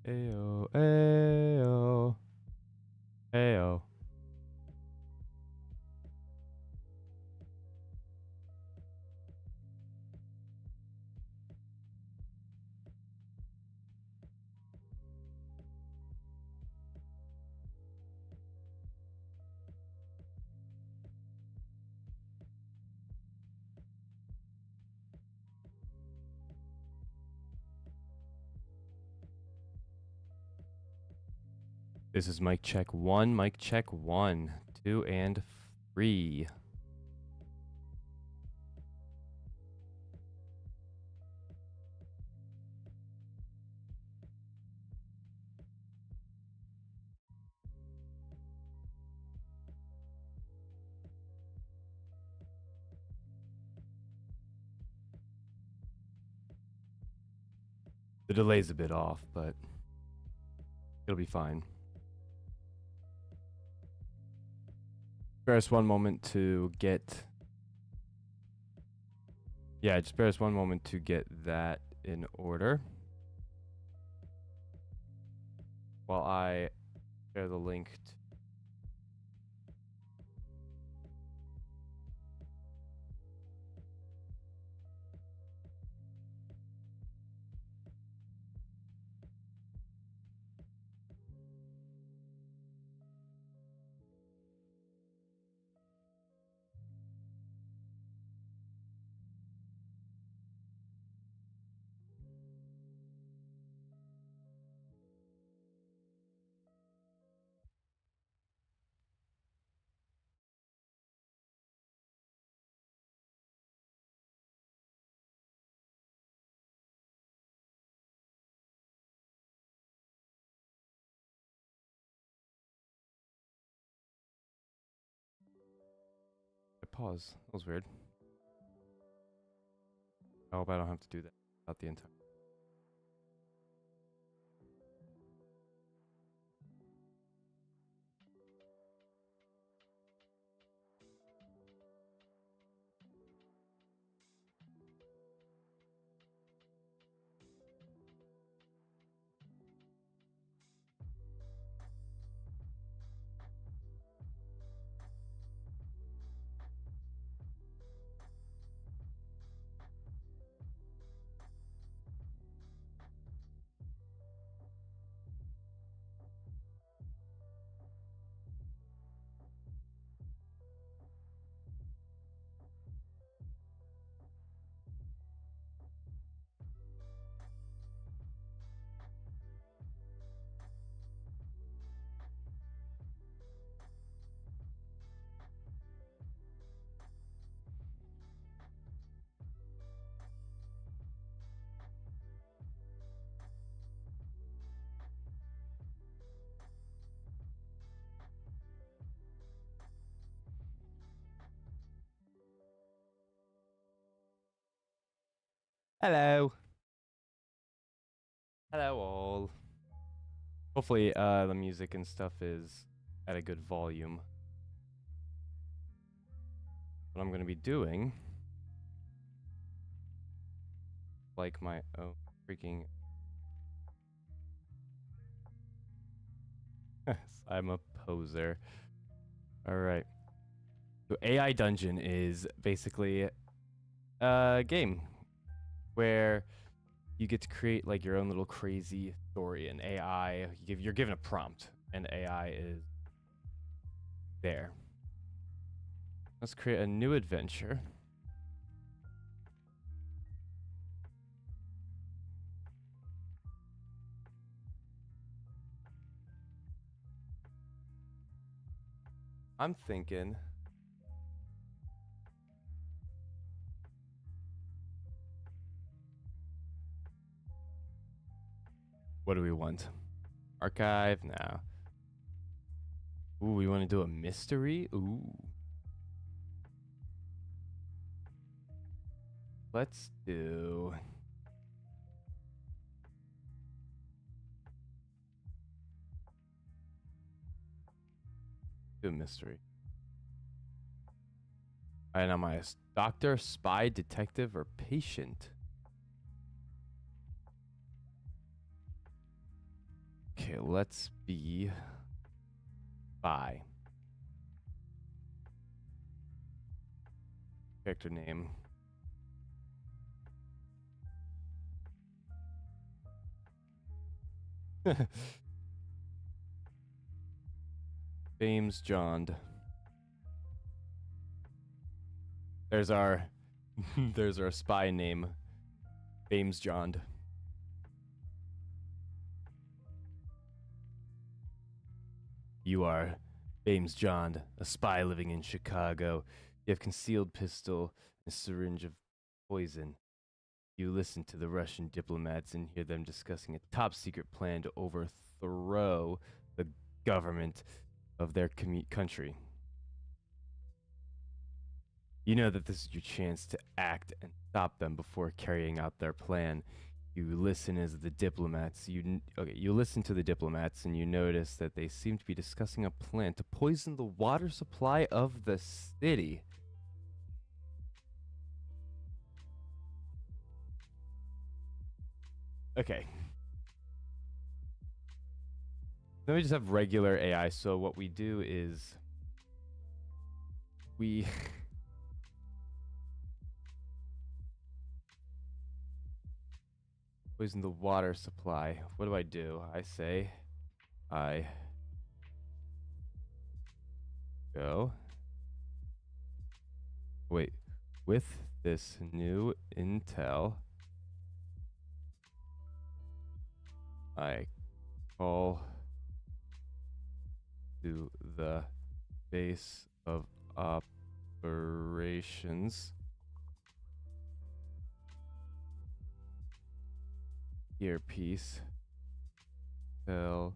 Ayo, ayo, ayo. This is mic check one, mic check 1, 2, and 3. The delay's a bit off, but it'll be fine. Spare us one moment to get... Yeah, just spare us one moment to get that in order. While I share the link to... Pause. That was weird. I hope I don't have to do that throughout the entire... Hello. Hello all. Hopefully the music and stuff is at a good volume. What I'm going to be doing, like my own freaking... I'm a poser. All right. So AI Dungeon is basically a game where you get to create like your own little crazy story, and AI, you're given a prompt and AI is there. Let's create a new adventure. I'm thinking what do we want? Archive now. Ooh, we want to do a mystery? Ooh. Let's do... do a mystery. All right, now am I a doctor, spy, detective, or patient? Okay, let's be spy. Character name. James John. There's our there's our spy name. James John. You are James John, a spy living in Chicago. You have concealed pistol and a syringe of poison. You listen to the Russian diplomats and hear them discussing a top secret plan to overthrow the government of their country. You know that this is your chance to act and stop them before carrying out their plan. You listen as the diplomats. You listen to the diplomats, and you notice that they seem to be discussing a plan to poison the water supply of the city. Okay. Then we just have regular AI. So what we do is we poison the water supply. What do? I say I go. Wait, with this new intel, I call to the base of operations. Earpiece. Tell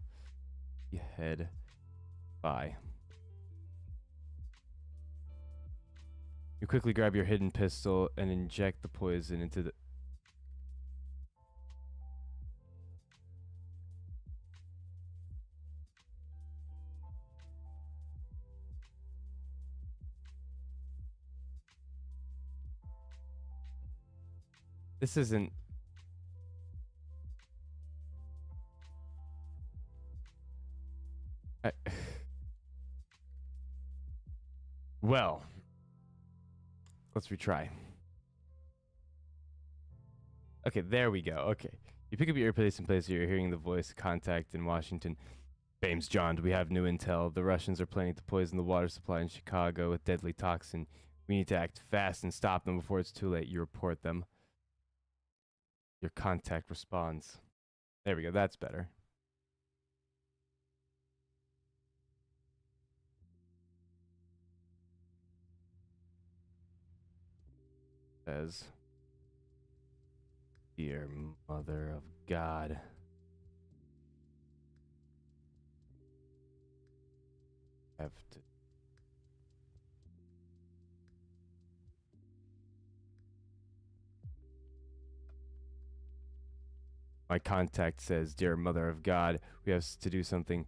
the head bye. You quickly grab your hidden pistol and inject the poison into the. This isn't. Well, let's retry. Okay, there we go. Okay. You pick up your earpiece and place it. You're hearing the voice contact in Washington. James John, we have new intel. The Russians are planning to poison the water supply in Chicago with deadly toxin. We need to act fast and stop them before it's too late. You report them. Your contact responds. There we go. That's better. Says, dear mother of God. Have to. My contact says, dear mother of God, we have to do something.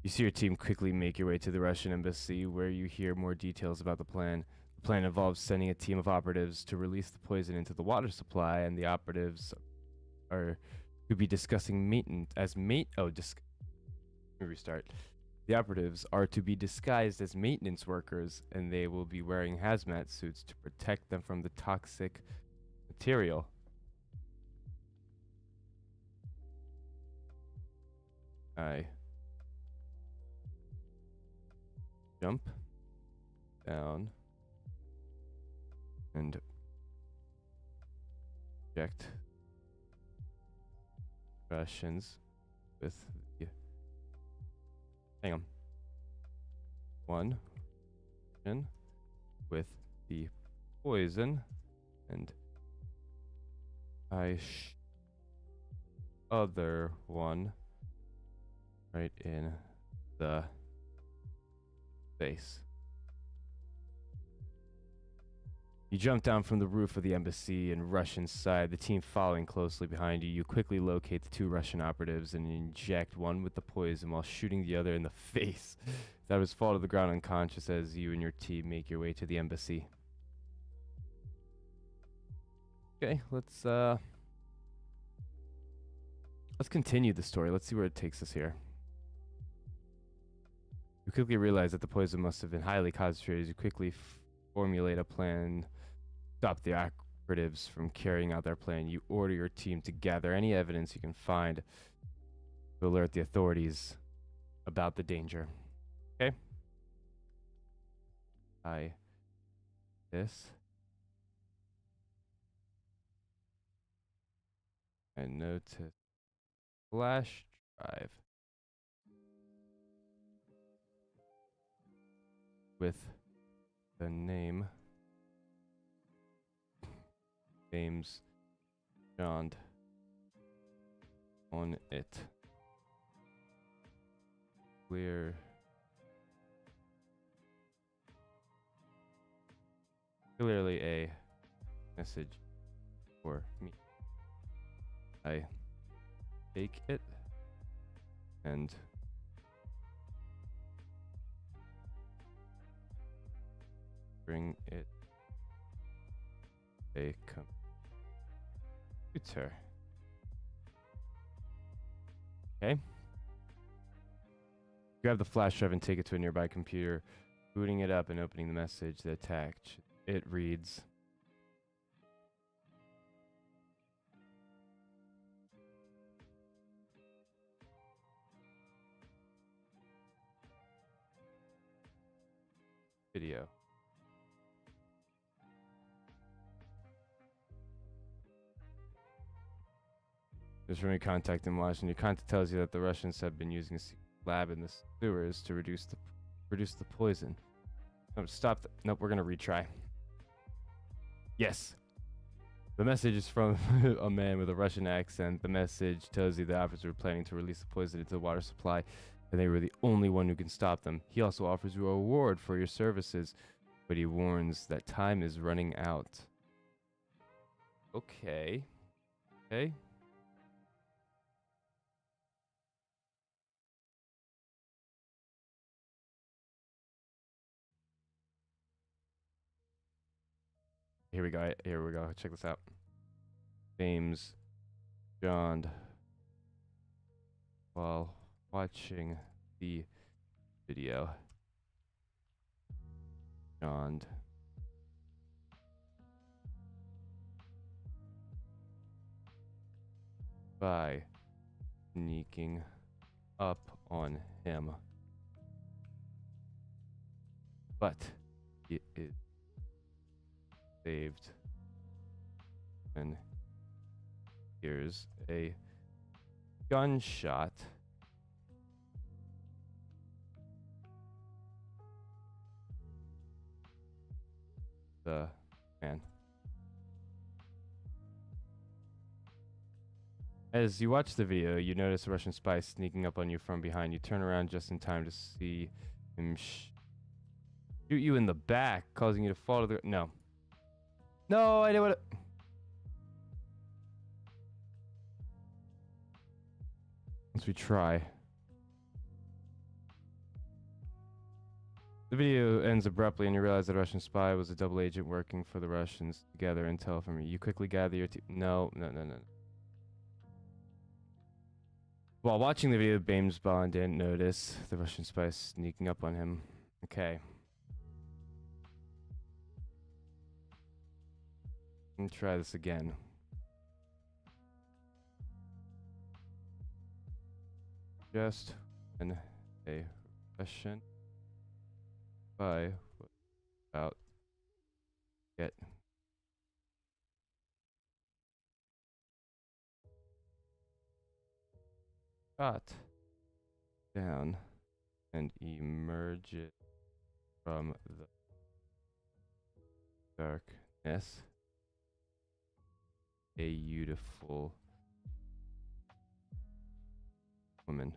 You see your team quickly make your way to the Russian embassy, where you hear more details about the plan. The plan involves sending a team of operatives to release the poison into the water supply, and the operatives are to be discussing maintenance as let me restart. The operatives are to be disguised as maintenance workers, and they will be wearing hazmat suits to protect them from the toxic material. I jump down and inject Russians with the. Hang on. One with the poison, and other one right in the face. You jump down from the roof of the embassy and rush inside, the team following closely behind you. You quickly locate the two Russian operatives and inject one with the poison while shooting the other in the face. That was fall to the ground unconscious as you and your team make your way to the embassy. Okay, let's let's continue the story. Let's see where it takes us here. You quickly realize that the poison must have been highly concentrated. You quickly formulate a plan to stop the operatives from carrying out their plan. You order your team to gather any evidence you can find to alert the authorities about the danger. Okay? This. And notice flash drive with the name James Bond on it. Clearly a message for me. I take it and bring it a computer. Okay. Grab the flash drive and take it to a nearby computer, booting it up and opening the message that attached. It reads, video. There's from your contact in Washington. Your contact tells you that the Russians have been using a lab in the sewers to produce the poison. No, stop. Nope, we're gonna retry. Yes. The message is from a man with a Russian accent. The message tells you the operatives were planning to release the poison into the water supply, and they were the only one who can stop them. He also offers you a reward for your services, but he warns that time is running out. Okay. Okay. Here we go. Here we go. Check this out. James Bond, while watching the video, John by sneaking up on him, but it is saved. And here's a gunshot. The man. As you watch the video, you notice a Russian spy sneaking up on you from behind. You turn around just in time to see him shoot you in the back, causing you to fall to the... No. No, I didn't want to... Let's retry. The video ends abruptly and you realize that a Russian spy was a double agent working for the Russians to gather intel from you. You quickly gather your team. No. While watching the video, James Bond didn't notice the Russian spy sneaking up on him. Okay. Let me try this again. Just when a Russian spy was about to get shot down and emerges from the darkness, a beautiful woman.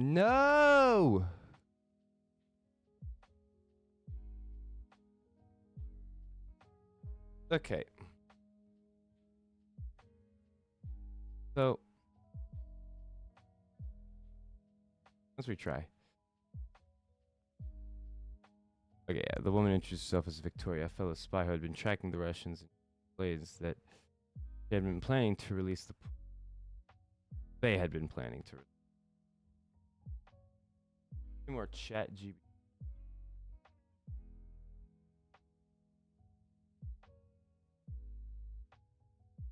No! Okay. So let's retry. Okay, yeah, the woman introduced herself as Victoria, a fellow spy who had been tracking the Russians and explains that they had been planning to release the. They had been planning to. More chat GB.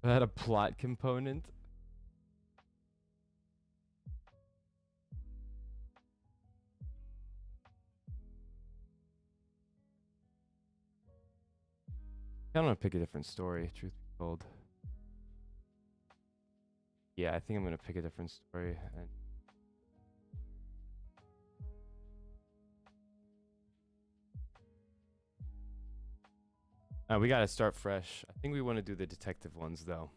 That a plot component? I don't want to pick a different story, truth be told. Yeah, I think I'm gonna pick a different story. And we gotta start fresh. I think we want to do the detective ones though.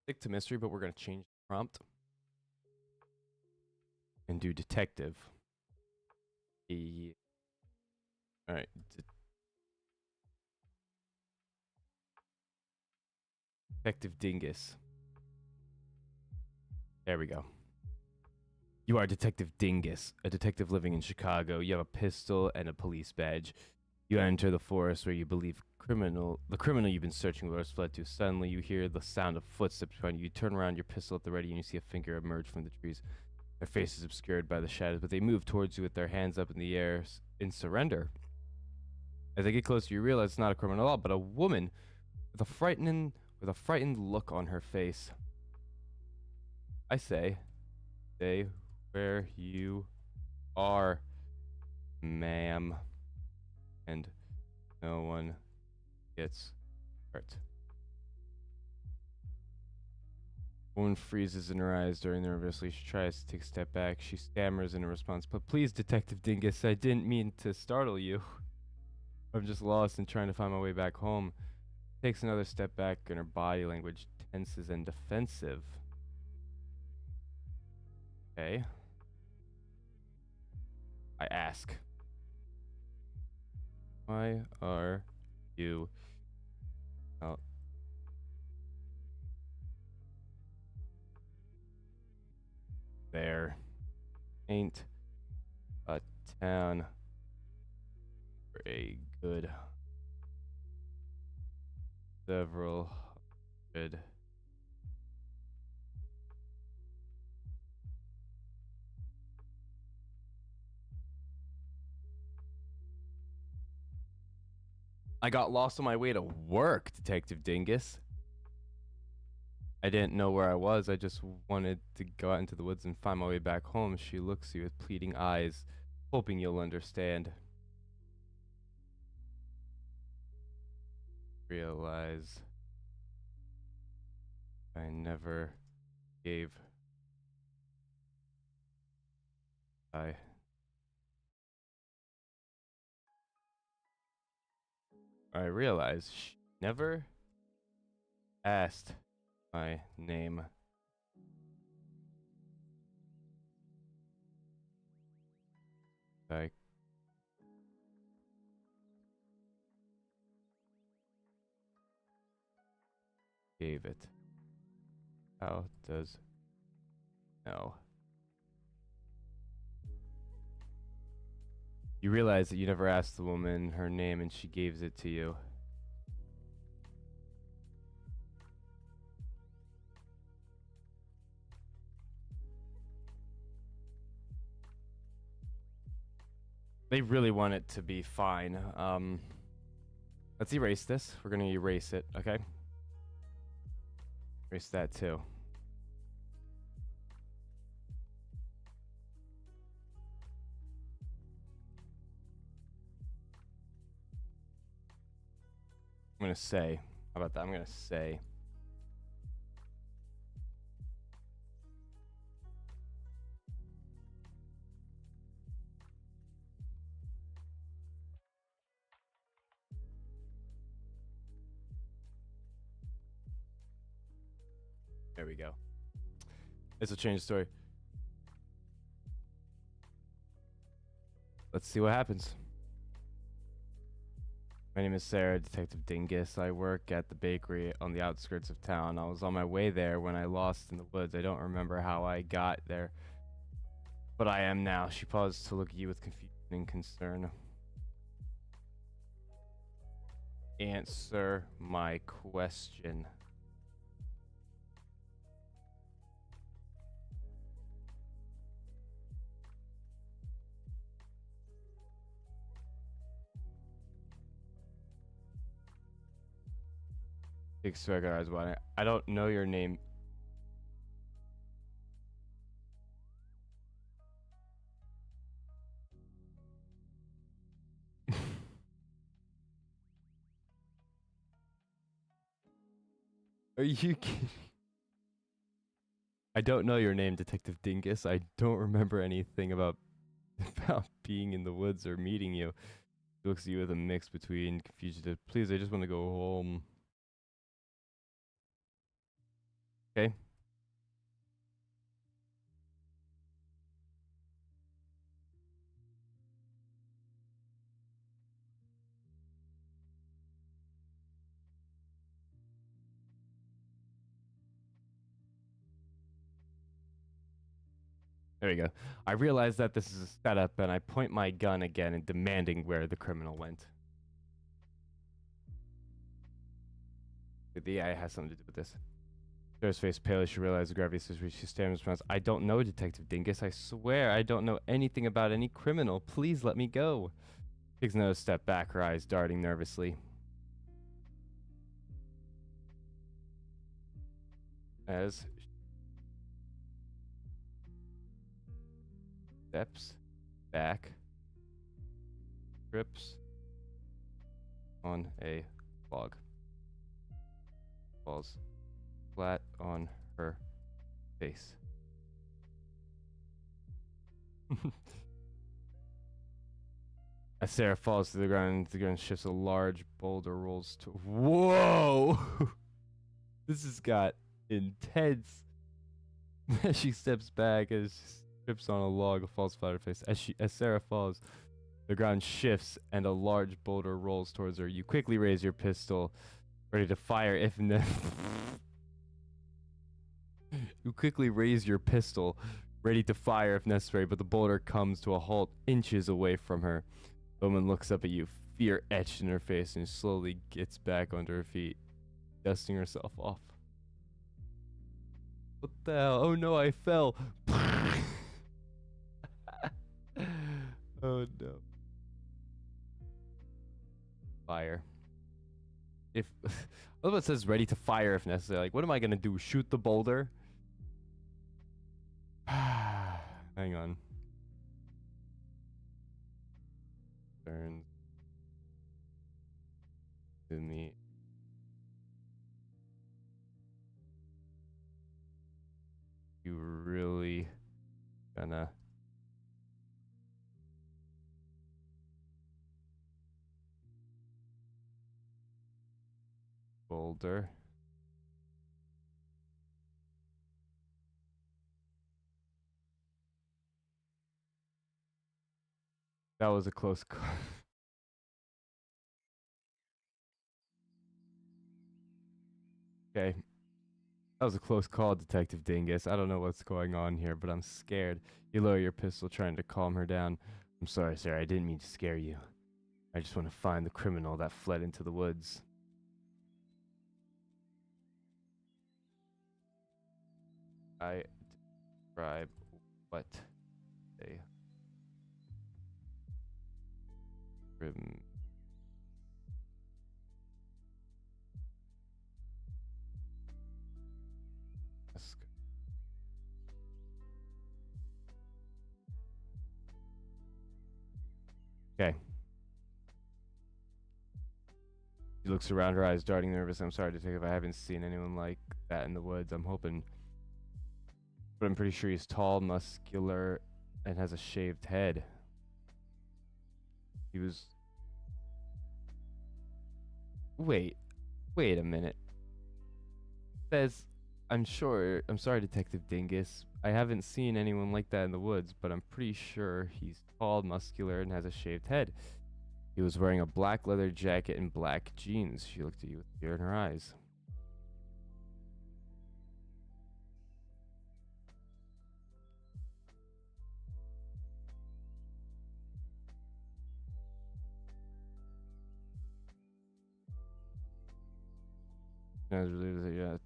Stick to mystery, but we're gonna change the prompt and do detective. Yeah. All right. Detective Dingus. There we go. You are Detective Dingus, a detective living in Chicago. You have a pistol and a police badge. You enter the forest where you believe the criminal you've been searching for has fled to. Suddenly, you hear the sound of footsteps behind you. You turn around, your pistol at the ready, and you see a figure emerge from the trees. Their face is obscured by the shadows, but they move towards you with their hands up in the air in surrender. As they get closer, you realize it's not a criminal at all, but a woman with a frightened look on her face. I say, stay where you are, ma'am, and no one gets hurt. Woman freezes in her eyes during the nervously. She tries to take a step back. She stammers in a response, "But please, Detective Dingus, I didn't mean to startle you. I'm just lost and trying to find my way back home." Takes another step back, and her body language tenses and defensive. Okay. I ask, why are you out? There ain't a town for a good several hundred. I got lost on my way to work, Detective Dingus. I didn't know where I was. I just wanted to go out into the woods and find my way back home. She looks at you with pleading eyes, hoping you'll understand. Realize I never gave. I realize she never asked my name. I gave it. How does no? You realize that you never asked the woman her name and she gave it to you. They really want it to be fine. Let's erase this. We're gonna erase it, okay? Erase that too. I'm gonna say. How about that? I'm gonna say. There we go. This will change the story. let's see what happens. My name is Sarah, Detective Dingus. I work at the bakery on the outskirts of town. I was on my way there when I lost in the woods. I don't remember how I got there, but I am now. She paused to look at you with confusion and concern. Answer my question. Big swagger eyes wide. I don't know your name. Are you kidding? I don't know your name, Detective Dingus. I don't remember anything about being in the woods or meeting you. She looks at you with a mix between confusion and please, I just want to go home. Okay. There we go. I realize that this is a setup and I point my gun again and demanding where the criminal went. The AI has something to do with this. Sarah's face pale as she realized the gravity situation. She stammers response. I don't know, Detective Dingus. I swear I don't know anything about any criminal. Please let me go. Takes another step back, her eyes darting nervously. As steps back, trips on a log, falls flat on her face. As Sarah falls to the ground shifts, a large boulder rolls to. Whoa! This has got intense. As she steps back, as she trips on a log, falls flat on her face. As Sarah falls, the ground shifts and a large boulder rolls towards her. You quickly raise your pistol, ready to fire if You quickly raise your pistol, ready to fire if necessary, but the boulder comes to a halt inches away from her. The woman looks up at you, fear etched in her face, and slowly gets back onto her feet, dusting herself off. What the hell? Oh no, I fell. Oh no. Fire. If what if it says ready to fire if necessary? Like, what am I gonna do? Shoot the boulder? Hang on. Turns to me. You really gonna boulder? That was a close call. Okay. That was a close call, Detective Dingus. I don't know what's going on here, but I'm scared. You lower your pistol, trying to calm her down. I'm sorry, sir. I didn't mean to scare you. I just want to find the criminal that fled into the woods. I describe what they Okay. She looks around, her eyes darting nervous. I'm sorry to take if I haven't seen anyone like that in the woods. I'm hoping. But I'm pretty sure he's tall, muscular, and has a shaved head. He was. Wait a minute. It says I'm sure. I'm sorry, Detective Dingus. I haven't seen anyone like that in the woods, but I'm pretty sure he's tall, muscular, and has a shaved head. He was wearing a black leather jacket and black jeans. She looked at you with fear in her eyes. Yeah,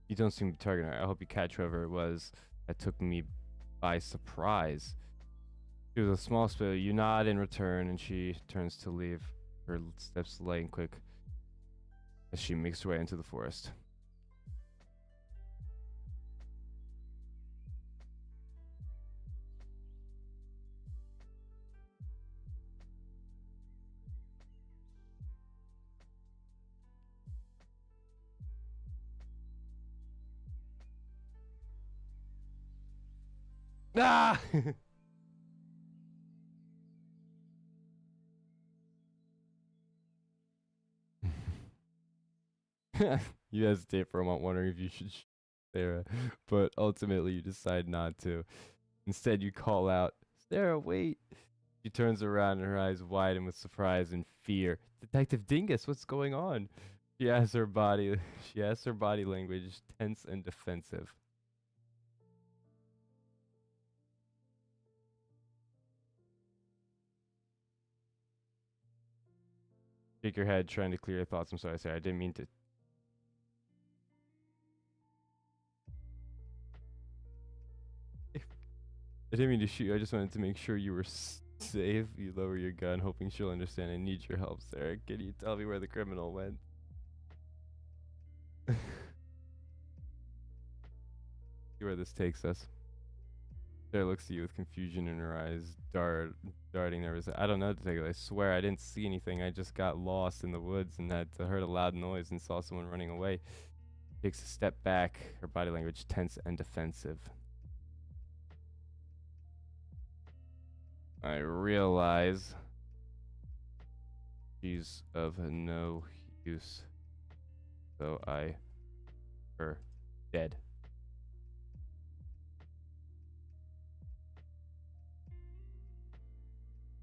you don't seem to target her. I hope you catch whoever it was that took me by surprise. She was a small spill. You nod in return, and she turns to leave. Her steps light and quick as she makes her way into the forest. Ah! You hesitate for a moment, wondering if you should shoot Sarah, but ultimately you decide not to. Instead, you call out, Sarah, wait. She turns around and her eyes widen with surprise and fear. Detective Dingus, what's going on? She asks her body she asks her body language tense and defensive. Shake your head, trying to clear your thoughts. I'm sorry, Sarah. I didn't mean to. I didn't mean to shoot you. I just wanted to make sure you were safe. You lower your gun, hoping she'll understand. I need your help, Sarah. Can you tell me where the criminal went? See where this takes us. Sarah looks at you with confusion in her eyes, darting nervous. I don't know, Detective. I swear I didn't see anything. I just got lost in the woods and had heard a loud noise and saw someone running away. Takes a step back, her body language tense and defensive. I realize she's of no use, so her dead.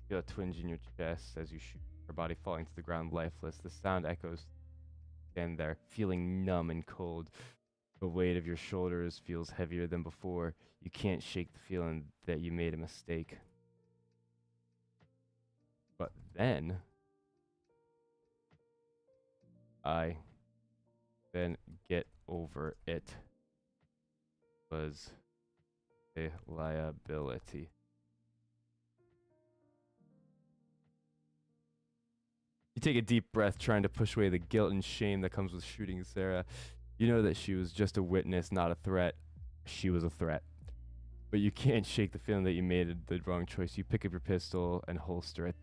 Feel a twinge in your chest as you shoot, her body falling to the ground lifeless. The sound echoes. Stand there, feeling numb and cold. The weight of your shoulders feels heavier than before. You can't shake the feeling that you made a mistake. But then, I then get over it. Was a liability. You take a deep breath, trying to push away the guilt and shame that comes with shooting Sarah. You know that she was just a witness, not a threat. She was a threat. But you can't shake the feeling that you made the wrong choice. You pick up your pistol and holster it,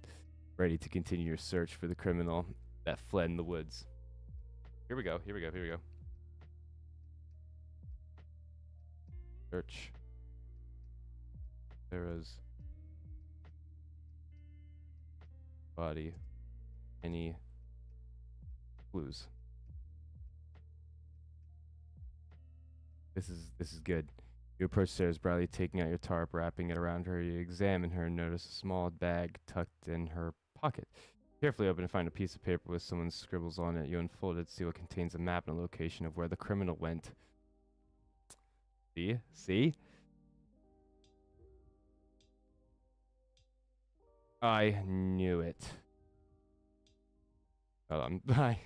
ready to continue your search for the criminal that fled in the woods. Here we go, here we go, here we go. Search Sarah's body. Any clues? This is good. You approach Sarah's Bradley, taking out your tarp, wrapping it around her. You examine her and notice a small bag tucked in her pocket. Carefully open and find a piece of paper with someone's scribbles on it. You unfold it to see what contains a map and a location of where the criminal went. See? See? I knew it. Hold on. Bye.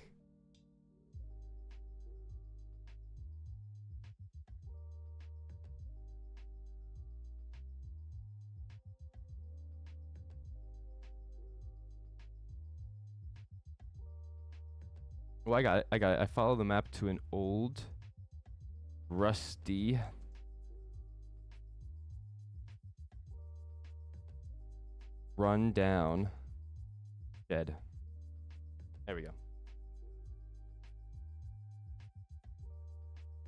Oh, I got it. I got it. I follow the map to an old, rusty, run down shed. There we go.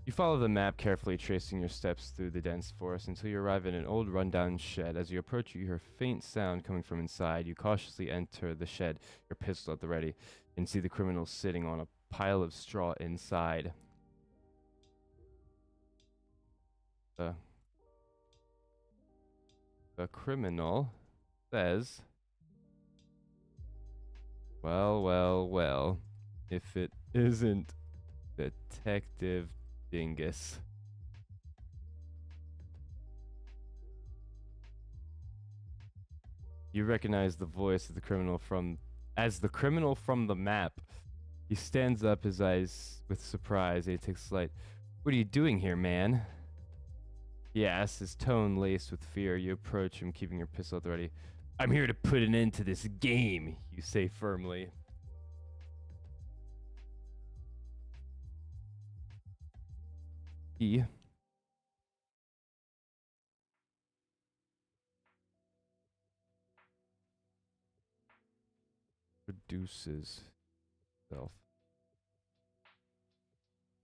You follow the map carefully, tracing your steps through the dense forest until you arrive at an old rundown shed. As you approach, you hear a faint sound coming from inside. You cautiously enter the shed, your pistol at the ready, and see the criminal sitting on a pile of straw inside. The, the criminal says, well, well, well, if it isn't Detective Dingus. You recognize the voice of the criminal as the criminal from the map. He stands up, his eyes with surprise, and he takes flight. What are you doing here, man? He asks, his tone laced with fear. You approach him, keeping your pistol at the ready. I'm here to put an end to this game, you say firmly. He produces himself.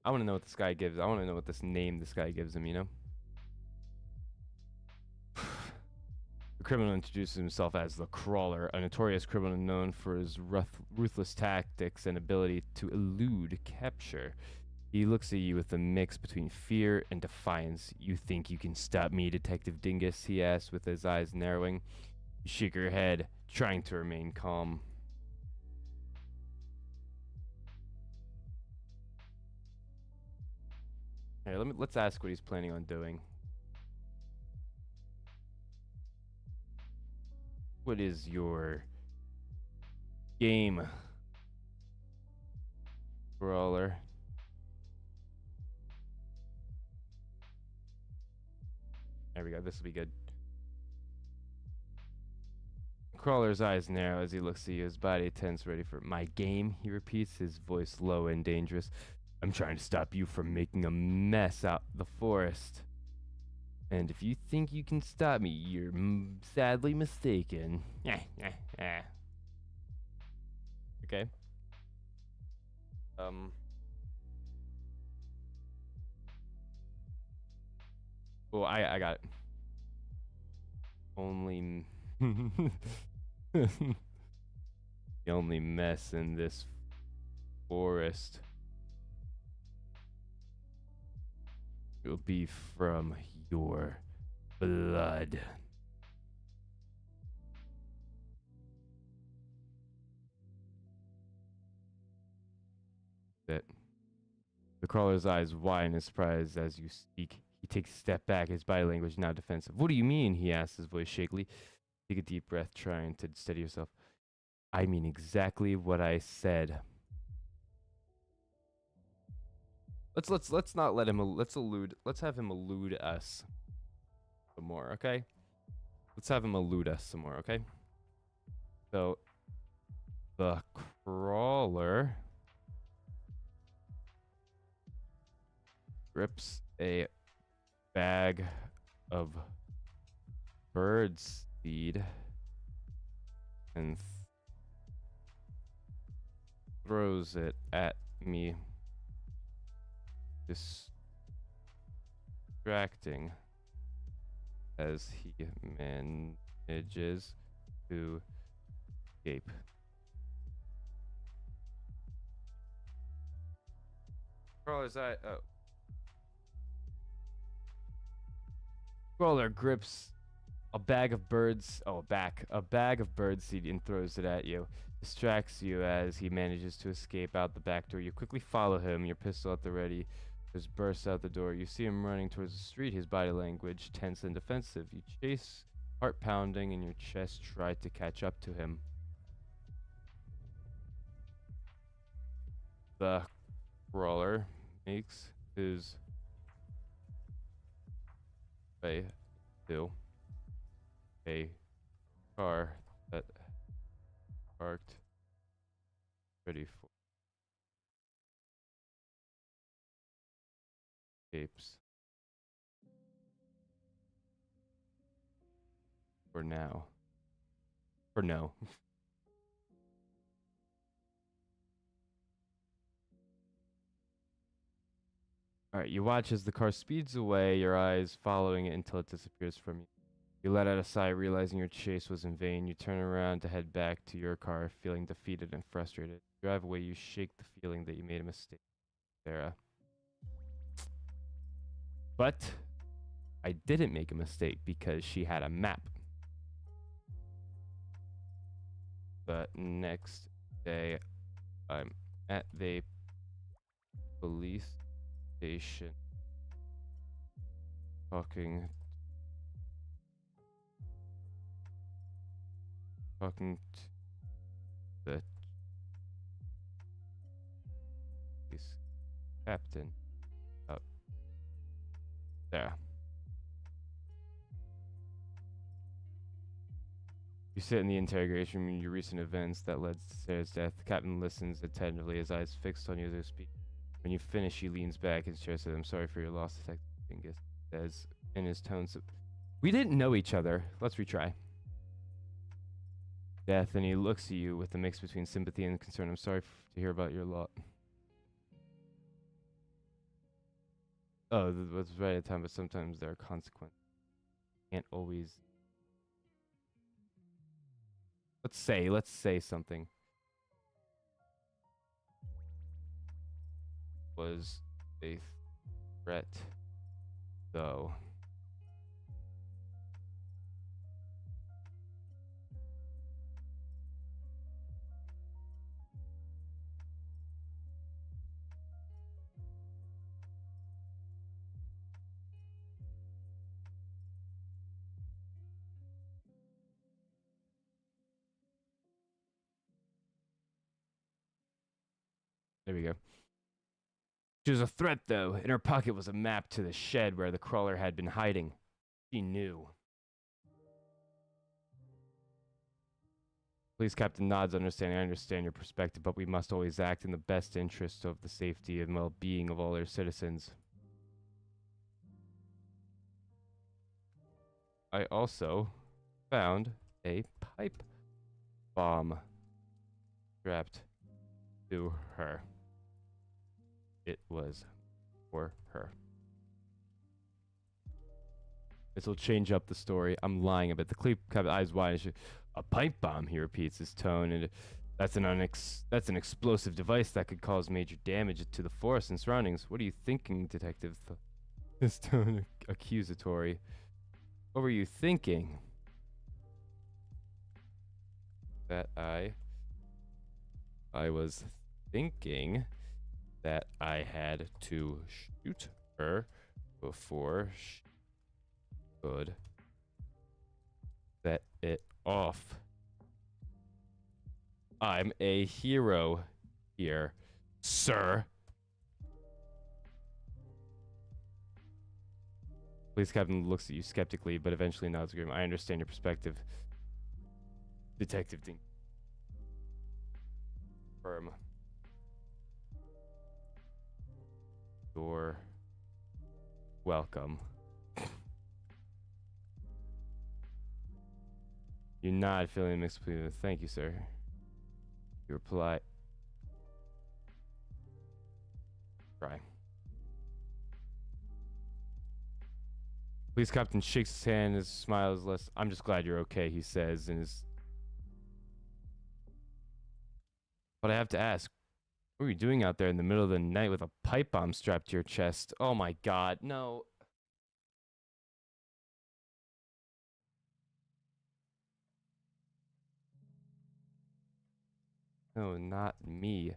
I want to know what this guy gives. I want to know what this name this guy gives him, you know? The criminal introduces himself as the Crawler, a notorious criminal known for his ruthless tactics and ability to elude capture. He looks at you with a mix between fear and defiance. You think you can stop me, Detective Dingus? He asks with his eyes narrowing. You shake your head, trying to remain calm. Here, let's ask what he's planning on doing. What is your game, Crawler? There we go. This will be good. Crawler's eyes narrow as he looks at you, his body tense, ready for my game, he repeats, his voice low and dangerous. I'm trying to stop you from making a mess out the forest. And if you think you can stop me, you're sadly mistaken. Okay. Well, I got it. Only the only mess in this forest will be from your blood. That the Crawler's eyes widen in surprise as you speak. He takes a step back, his body language now defensive. What do you mean? He asks, his voice shakily. Take a deep breath, trying to steady yourself. I mean exactly what I said. Let's not let him let's have him elude us some more, okay? Let's have him elude us some more, okay? So the Crawler rips a bag of bird seed and throws it at me, distracting as he manages to escape. Crawler's eye. Oh. Crawler grips a bag of birds. Oh, a bag of bird seed and throws it at you. Distracts you as he manages to escape out the back door. You quickly follow him, your pistol at the ready. Just bursts out the door. You see him running towards the street, his body language tense and defensive. You chase, heart pounding in your chest, try to catch up to him. The Crawler makes his way to a car that parked ready for escapes. For now. For no. Alright, you watch as the car speeds away, your eyes following it until it disappears from you. You let out a sigh, realizing your chase was in vain. You turn around to head back to your car, feeling defeated and frustrated. You drive away, you shake the feeling that you made a mistake, Sarah. But I didn't make a mistake because she had a map. The next day, I'm at the police station talking to the police captain up there. You sit in the interrogation room in your recent events that led to Sarah's death. The captain listens attentively, his eyes fixed on you as they speak. When you finish, he leans back and says, "I'm sorry for your loss," Detective Dingus says in his tone. We didn't know each other. Let's retry. Death, and he looks at you with a mix between sympathy and concern. "I'm sorry to hear about your lot." Oh, that was right at time, but sometimes there are consequences. Can't always. Let's say something. Was a threat, though. There we go. She was a threat, though. In her pocket was a map to the shed where the crawler had been hiding. She knew. Police captain nods, understanding. "I understand your perspective, but we must always act in the best interest of the safety and well-being of all our citizens." I also found a pipe bomb strapped to her. It was for her. This will change up the story. I'm lying a bit. The Cleve kept eyes wide. "A pipe bomb," he repeats, his tone, and that's an explosive device that could cause major damage to the forest and surroundings. "What are you thinking, Detective?" His tone accusatory. "What were you thinking?" That I was thinking that I had to shoot her before she could set it off. I'm a hero here, sir. Police captain looks at you skeptically, but eventually nods agreement. "I understand your perspective, Detective Ding." Firm. "You're welcome." You nod, feeling mixed between. "Thank you, sir." You reply. Try. Police captain shakes his hand, his smile is less. "I'm just glad you're okay," he says, and his. "But I have to ask, what were you doing out there in the middle of the night with a pipe bomb strapped to your chest?" Oh my god, no. No, not me.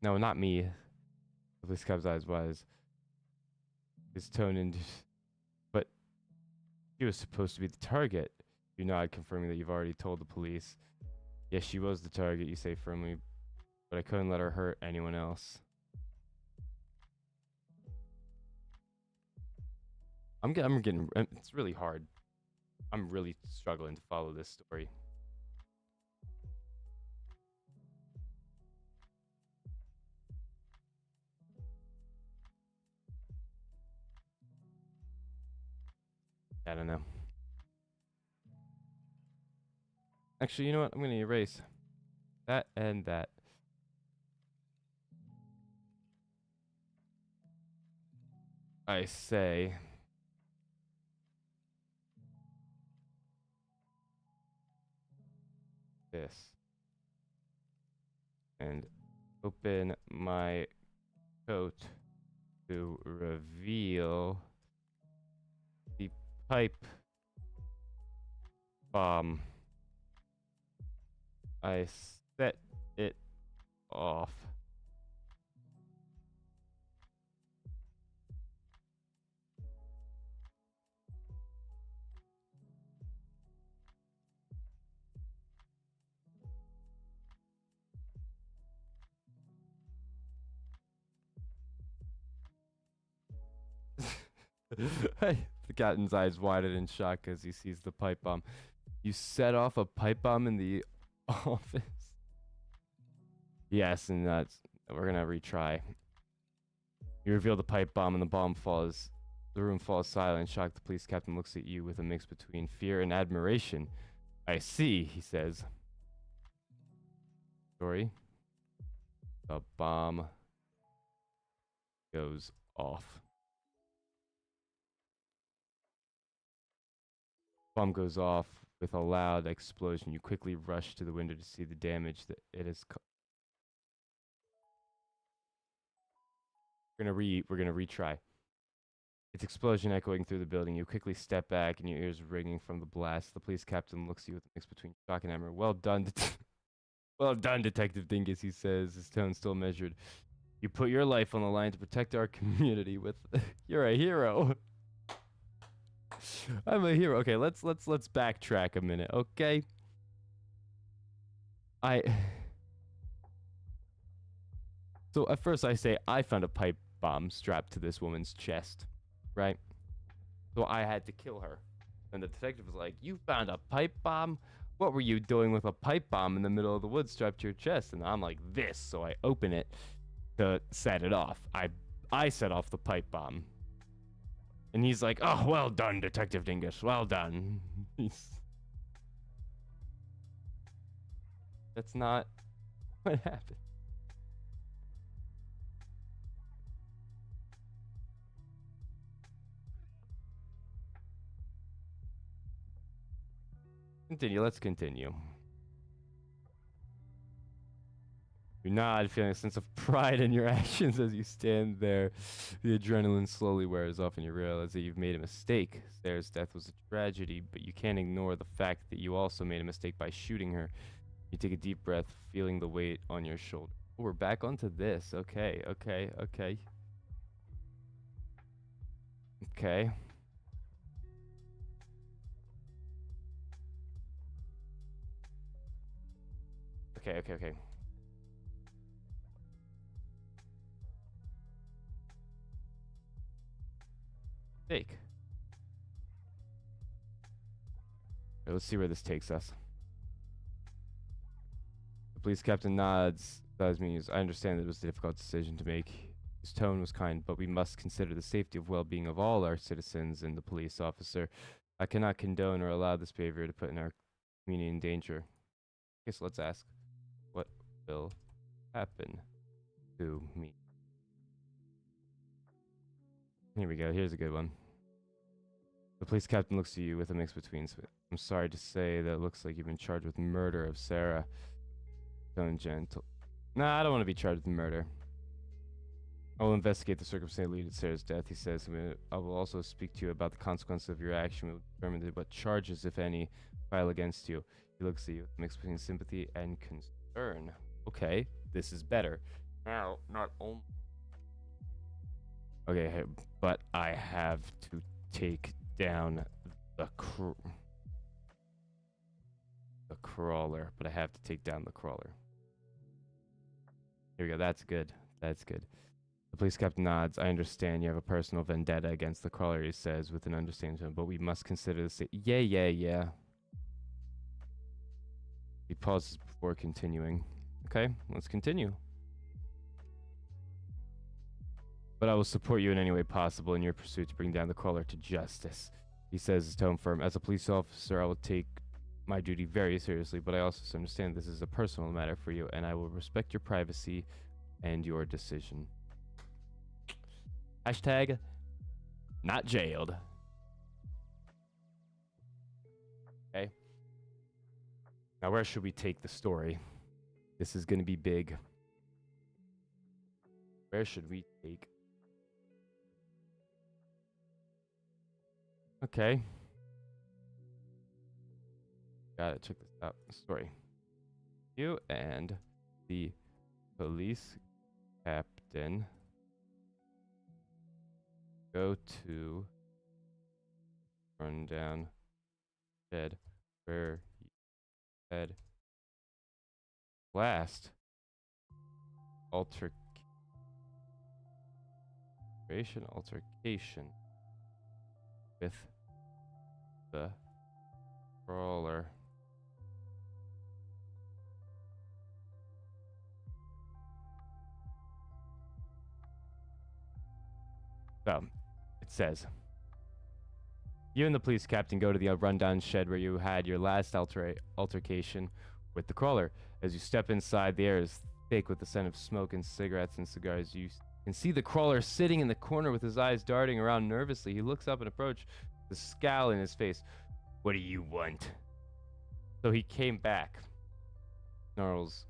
No, not me. The police captain's eyes wise. His tone and. But she was supposed to be the target. You nod, confirming that you've already told the police. "Yes, she was the target," you say firmly, "but I couldn't let her hurt anyone else." I'm getting. It's really hard. I'm really struggling to follow this story. I don't know. Actually, you know what? I'm gonna erase that and that. I say. This. and open my coat to reveal the pipe bomb. I set it off. The captain's eyes widen in shock as he sees the pipe bomb. You set off a pipe bomb in the office? Yes, and we're gonna retry. You reveal the pipe bomb and the bomb falls. The room falls silent. Shocked, the police captain looks at you with a mix between fear and admiration. I see, he says. Story. The bomb goes off. Bomb goes off with a loud explosion. You quickly rush to the window to see the damage that it has caused. We're gonna retry. Its explosion echoing through the building. You quickly step back and your ears ringing from the blast. The police captain looks at you with a mix between shock and anger. Well done, well done, Detective Dingus, he says, his tone still measured. You put your life on the line to protect our community with you're a hero. I'm a hero. Okay, let's backtrack a minute, okay? So at first I say I found a pipe bomb strapped to this woman's chest, right? So I had to kill her. And the detective was like, "You found a pipe bomb? What were you doing with a pipe bomb in the middle of the woods strapped to your chest?" And I'm like, "This." So I open it to set it off. I set off the pipe bomb. And he's like, "Oh, well done, Detective Dingus. Well done." That's not what happened. Continue. Let's continue. You nod, feeling a sense of pride in your actions as you stand there. The adrenaline slowly wears off, and you realize that you've made a mistake. Sarah's death was a tragedy, but you can't ignore the fact that you also made a mistake by shooting her. You take a deep breath, feeling the weight on your shoulder. Oh, we're back onto this. Okay. Okay. Okay. Okay. Okay. Take. Okay, let's see where this takes us. The police captain nods. Does means I understand that it was a difficult decision to make. His tone was kind, but we must consider the safety of well-being of all our citizens and the police officer. I cannot condone or allow this behavior to put in our community in danger. Okay, so let's ask, what will happen to me? Here we go. Here's a good one. The police captain looks at you with a mix between. I'm sorry to say that it looks like you've been charged with murder of Sarah. Tone gentle. Nah, I don't want to be charged with murder. I will investigate the circumstance leading to Sarah's death, he says. I will also speak to you about the consequences of your action. We will determine what charges, if any, file against you. He looks at you, mixed between sympathy and concern. Okay, this is better. Now, not only... Okay, but I have to take down the crawler. But I have to take down the crawler. Here we go. That's good. That's good. The police captain nods. I understand you have a personal vendetta against the crawler, he says with an understanding tone, but we must consider this. Yeah. He pauses before continuing. Okay, let's continue. But I will support you in any way possible in your pursuit to bring down the crawler to justice, he says, his tone firm. As a police officer, I will take my duty very seriously, but I also understand this is a personal matter for you, and I will respect your privacy and your decision. Hashtag not jailed. Okay. Now, where should we take the story? This is going to be big. Where should we take? Okay. Got it. Check this out. Story. You and the police captain go to rundown shed where he had last altercation with the crawler. So, it says, you and the police captain go to the rundown shed where you had your last altercation with the crawler. As you step inside, the air is thick with the scent of smoke and cigarettes and cigars. You can see the crawler sitting in the corner with his eyes darting around nervously. He looks up and approaches, the scowl in his face. What do you want? So he came back. Snarls,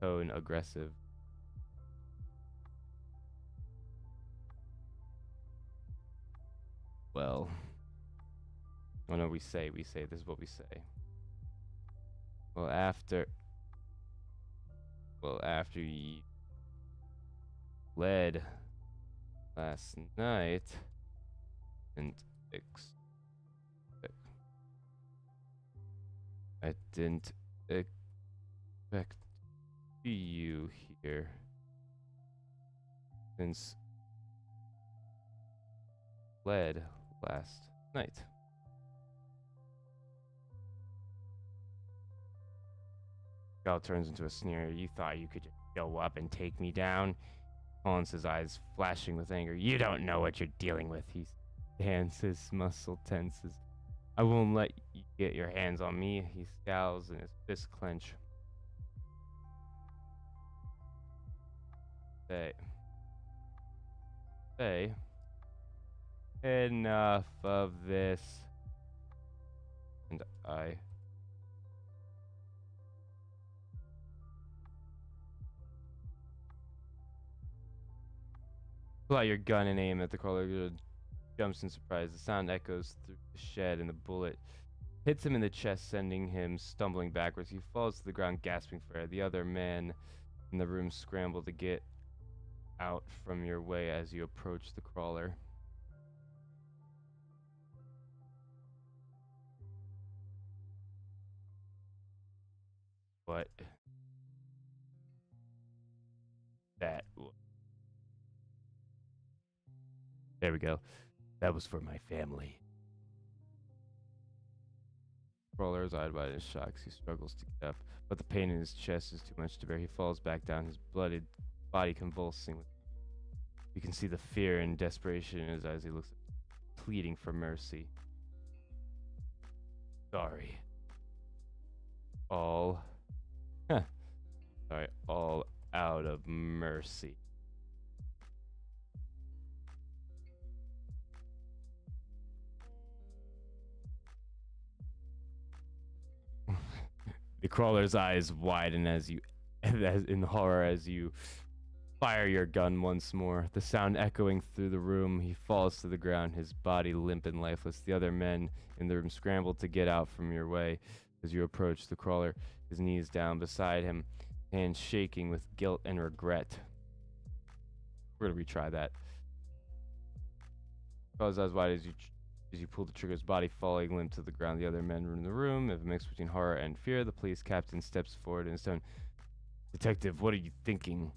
tone aggressive. Well, oh no, we say, this is what we say. Well, after you led last night, and I didn't expect to see you here since led last night. Scowl turns into a sneer. You thought you could just show up and take me down? Hollins's eyes flashing with anger. You don't know what you're dealing with. He hands, his muscle tenses. I won't let you get your hands on me. He scowls and his fists clench. Say, enough of this. And I pull out your gun and aim at the crawler. Jumps in surprise. The sound echoes through the shed and the bullet hits him in the chest, sending him stumbling backwards. He falls to the ground, gasping for air. The other men in the room scramble to get out from your way as you approach the crawler. What? That. There we go. That was for my family. Crawler is eyed by his shocks. He struggles to get up, but the pain in his chest is too much to bear. He falls back down, his blooded body convulsing. You can see the fear and desperation in his eyes. He looks pleading for mercy. Sorry. All out of mercy. The crawler's eyes widen as in horror as you fire your gun once more. The sound echoing through the room. He falls to the ground, his body limp and lifeless. The other men in the room scramble to get out from your way as you approach the crawler, his knees down beside him, hands shaking with guilt and regret. We're gonna retry that. Crawler's eyes wide as you pull the trigger, his body falling limp to the ground. The other men in the room have a mix between horror and fear. The police captain steps forward in his tone. Detective, what are you thinking?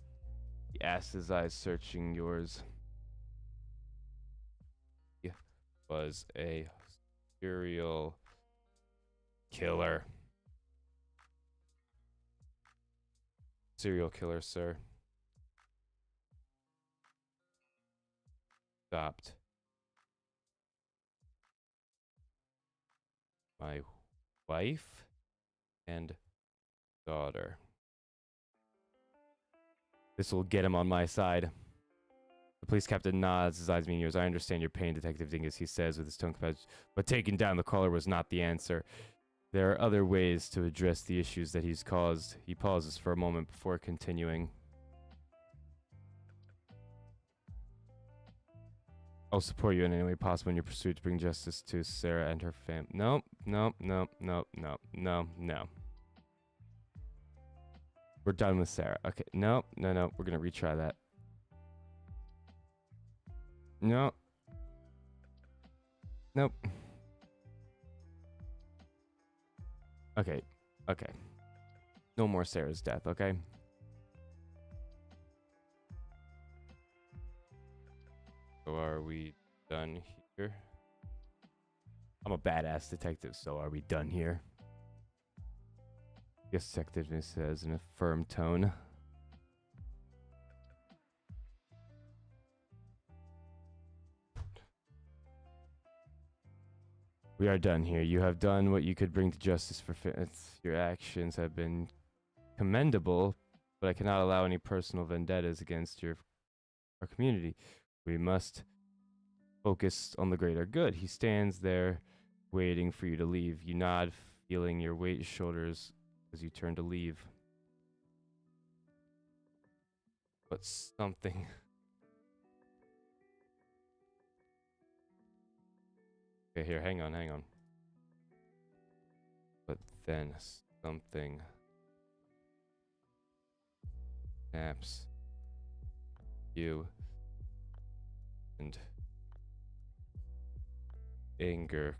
He asks, his eyes searching yours. He was a serial killer. Serial killer, sir. Stopped my wife and daughter. This will get him on my side. The police captain nods, his eyes meeting yours. I understand your pain, Detective Dingus, he says with his tone composed, but taking down the caller was not the answer. There are other ways to address the issues that he's caused. He pauses for a moment before continuing. I'll support you in any way possible in your pursuit to bring justice to Sarah and her family. Nope, nope, nope, nope, nope, no, no. We're done with Sarah. Okay, nope, no, no. We're going to retry that. No. Nope. Okay, okay. No more Sarah's death, okay? So are we done here? I'm a badass detective, so are we done here? Yes, detective says in a firm tone. We are done here. You have done what you could bring to justice for your actions have been commendable, but I cannot allow any personal vendettas against our community. We must focus on the greater good. He stands there waiting for you to leave. You nod, feeling your weight shoulders as you turn to leave. But something... Okay, here, hang on. But then something snaps you and anger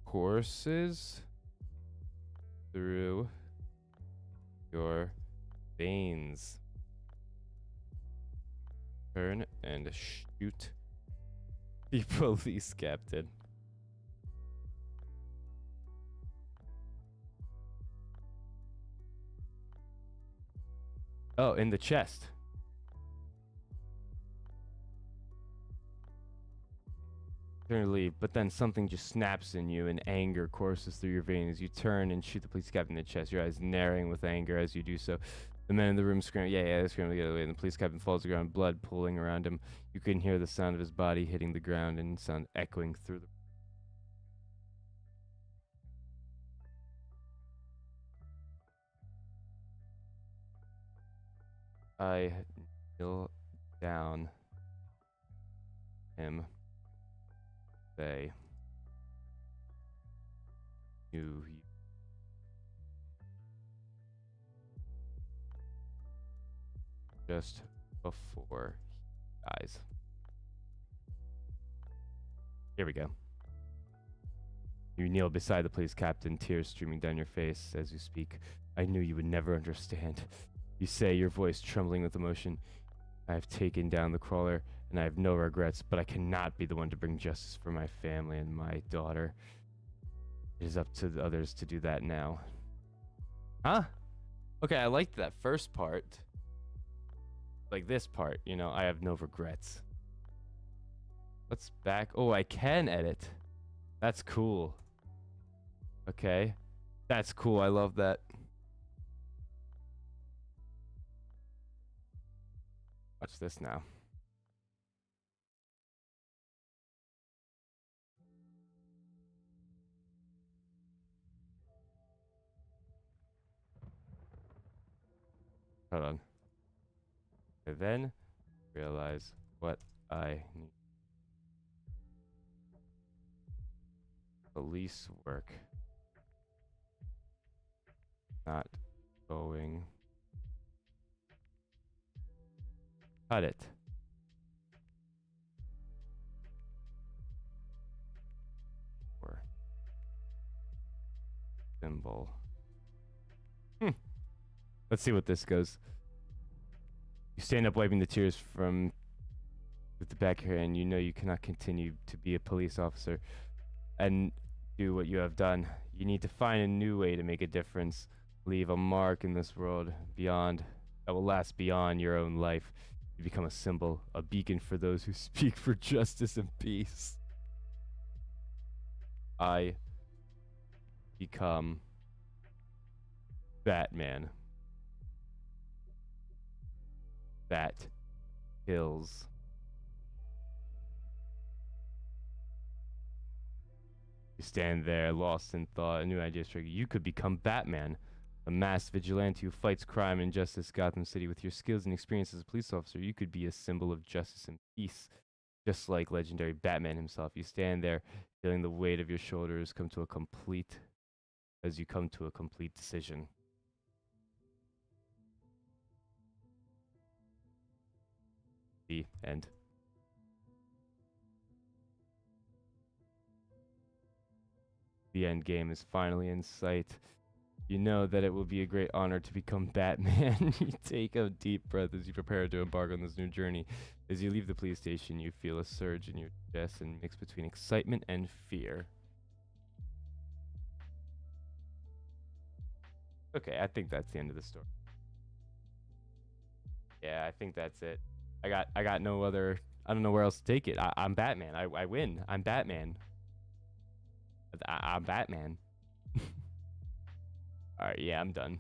courses through your veins. Turn and shoot the police captain. Oh, in the chest. Turn to leave, but then something just snaps in you and anger courses through your veins. You turn and shoot the police captain in the chest, your eyes narrowing with anger as you do so. The men in the room scream, yeah, they scream to get away, and the police captain falls to the ground, blood pooling around him. You can hear the sound of his body hitting the ground and sound echoing through the... I kneel down him. Say, you just before he dies. Here we go. You kneel beside the police captain, tears streaming down your face as you speak. I knew you would never understand. You say, your voice trembling with emotion. I have taken down the crawler, and I have no regrets, but I cannot be the one to bring justice for my family and my daughter. It is up to the others to do that now. Huh? Okay, I liked that first part. Like this part, you know, I have no regrets. Let's back. Oh, I can edit. That's cool. Okay. That's cool. I love that. Watch this now. Hold on. And then realize what I need. Police work. Not going. Cut it. Or symbol. Let's see what this goes. You stand up, wiping the tears from with the back of your hand. You know you cannot continue to be a police officer and do what you have done. You need to find a new way to make a difference. Leave a mark in this world beyond that will last beyond your own life. You become a symbol, a beacon for those who speak for justice and peace. I become Batman. That kills. You stand there, lost in thought. A new idea strikes you. You could become Batman, a masked vigilante who fights crime and injustice in Gotham City. With your skills and experience as a police officer, you could be a symbol of justice and peace, just like legendary Batman himself. You stand there, feeling the weight of your shoulders come to a complete decision. The end. The end game is finally in sight. You know that it will be a great honor to become Batman. You take a deep breath as you prepare to embark on this new journey. As you leave the police station, you feel a surge in your chest and mix between excitement and fear. Okay, I think that's the end of the story. Yeah, I think that's it. I got no other. I don't know where else to take it. I'm Batman. I win. I'm Batman. I'm Batman. All right, yeah, I'm done.